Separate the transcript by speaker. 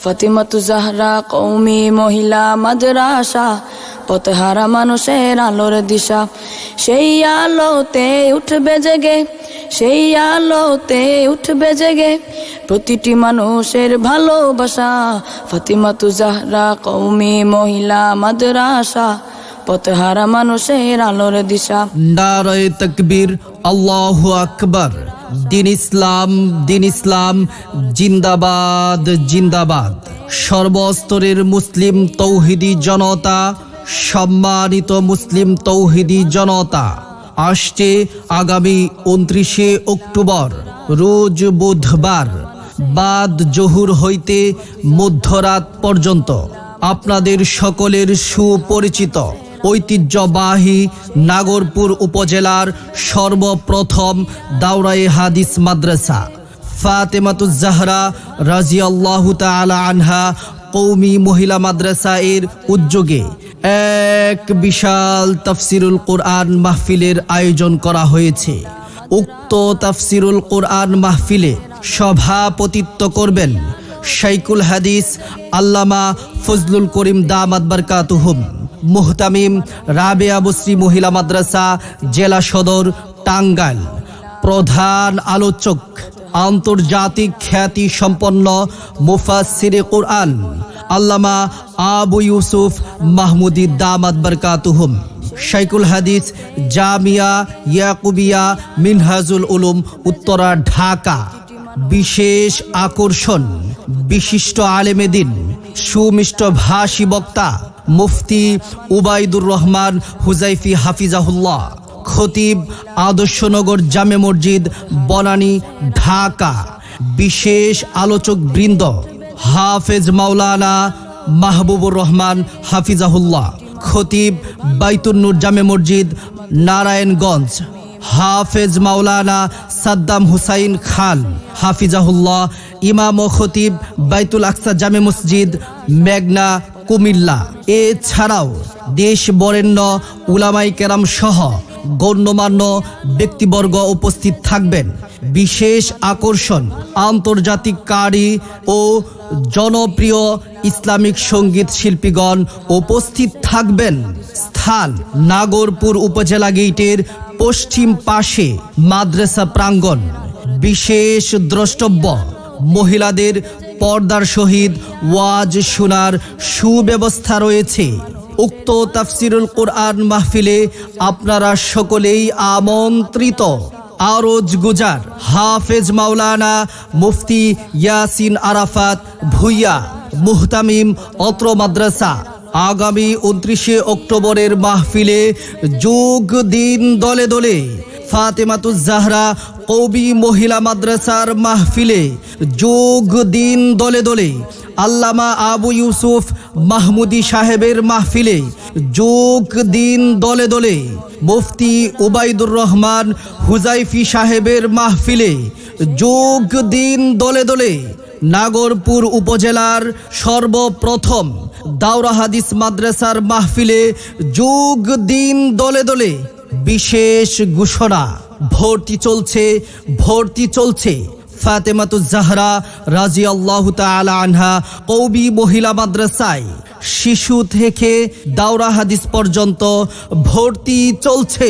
Speaker 1: ফাতিমাতু জাহরা কওমি মহিলা মাদ্রাসা, পথহারা মানুষের আলোর দিশা। সেই আলোতে উঠবে জেগে, সেই আলোতে উঠবে জেগে প্রতিটি মানুষের ভালোবাসা। ফাতিমাতু জাহরা কওমি মহিলা মাদ্রাসা, পথহারা মানুষের আলোর দিশা।
Speaker 2: নারায়ে তাকবীর, আল্লাহু আকবার। দিন ইসলাম, দিন ইসলাম, জিন্দাবাদ জিন্দাবাদ। সর্বস্তরের মুসলিম তৌহিদি জনতা, সম্মানিত মুসলিম তৌহিদি জনতা, আসছে আগামী 29শে অক্টোবর রোজ বুধবার বাদ জহুর হইতে মধ্যরাত পর্যন্ত আপনাদের সকলের সুপরিচিত ঐতিহ্যবাহী নাগরপুর উপজেলার সর্বপ্রথম দাওরায়ে হাদিস মাদ্রাসা ফাতেমাতুজ জাহরা রাদিয়াল্লাহু তাআলা আনহা কওমি মহিলা মাদ্রাসা এর উদ্যোগে এক বিশাল তাফসিরুল কোরআন মাহফিলের আয়োজন করা হয়েছে। উক্ত তাফসিরুল কোরআন মাহফিলে সভাপতিত্ব করবেন শাইখুল হাদিস আল্লামা ফজলুল করিম দামাত বারকাতুহুম, মুহতামিম রাবেয়া বসরি মহিলা মাদ্রাসা, জেলা সদর, টাঙ্গাইল। প্রধান আলোচক আন্তর্জাতিক খ্যাতি সম্পন্ন মুফাসসিরে কোরআন আল্লামা আবু ইউসুফ মাহমুদি দামাত বারকাতুহুম, শাইখুল হাদিস জামিয়া ইয়াকুবিয়া মিনহাজুল উলুম, উত্তরা, ঢাকা। বিশেষ আকর্ষণ বিশিষ্ট আলেমে দ্বীন, সুমিষ্ট ভাষী বক্তা মুফতি উবাইদুর রহমান হুজাইফি হাফিজাহুল্লাহ, খতিব আদর্শনগর জামে মসজিদ, বনানী, ঢাকা। বিশেষ আলোচক বৃন্দ হাফেজ মাওলানা মাহবুবুর রহমান হাফিজাহুল্লাহ, খতিব বাইতুন্নুর জামে মসজিদ, নারায়ণগঞ্জ। হাফেজ মাওলানা সাদ্দাম হুসাইন খান হাফিজাহুল্লাহ, ইমাম ও খতিব বাইতুল আকসা জামে মসজিদ, মেঘনা, কুমিল্লা। এছাড়াও দেশ বরেণ্য উলামায়ে কেরাম সহ গণ্যমান্য ব্যক্তিবর্গ উপস্থিত থাকবেন। বিশেষ আকর্ষণ আন্তর্জাতিক কারি ও জনপ্রিয় ইসলামিক সঙ্গীত শিল্পীগণ উপস্থিত থাকবেন। স্থান নাগরপুর উপজেলা গেটের পশ্চিম পাশে মাদ্রাসা প্রাঙ্গণ। বিশেষ দ্রষ্টব্য মহিলাদের পর্দার সহিত ওয়াজ শোনার সুব্যবস্থা রয়েছে। উক্ত তাফসিরুল কোরআন মাহফিলে আপনারা সকলেই আমন্ত্রিত। আরজ গুজার হাফেজ মাওলানা মুফতি ইয়াসিন আরাফাত ভুইয়া, মুহতামিম অত্র মাদ্রাসা, আগামী 29শে অক্টোবরের মাহফিলে যোগ দিন দলে দলে। ফাতেমাতুজ জাহরা কওমি মহিলা মাদ্রাসার মাহফিলে যোগ দিন দলে দলে। আল্লামা আবু ইউসুফ মাহমুদি সাহেবের মাহফিলে যোগ দিন দলে দলে। মুফতি উবাইদুর রহমান হুজাইফি সাহেবের মাহফিলে যোগ দিন দলে দলে। নাগরপুর উপজেলার সর্বপ্রথম দাওরা হাদিস মাদ্রাসার মাহফিলে যোগ দিন দলে দলে। বিশেষ ঘোষণা, ভর্তি চলছে, ভর্তি চলছে। ফাতেমাতুজ জাহরা রাদিয়াল্লাহু তাআলা আনহা কওমি মহিলা মাদ্রাসায় শিশু থেকে দাওরা হাদিস পর্যন্ত ভর্তি চলছে।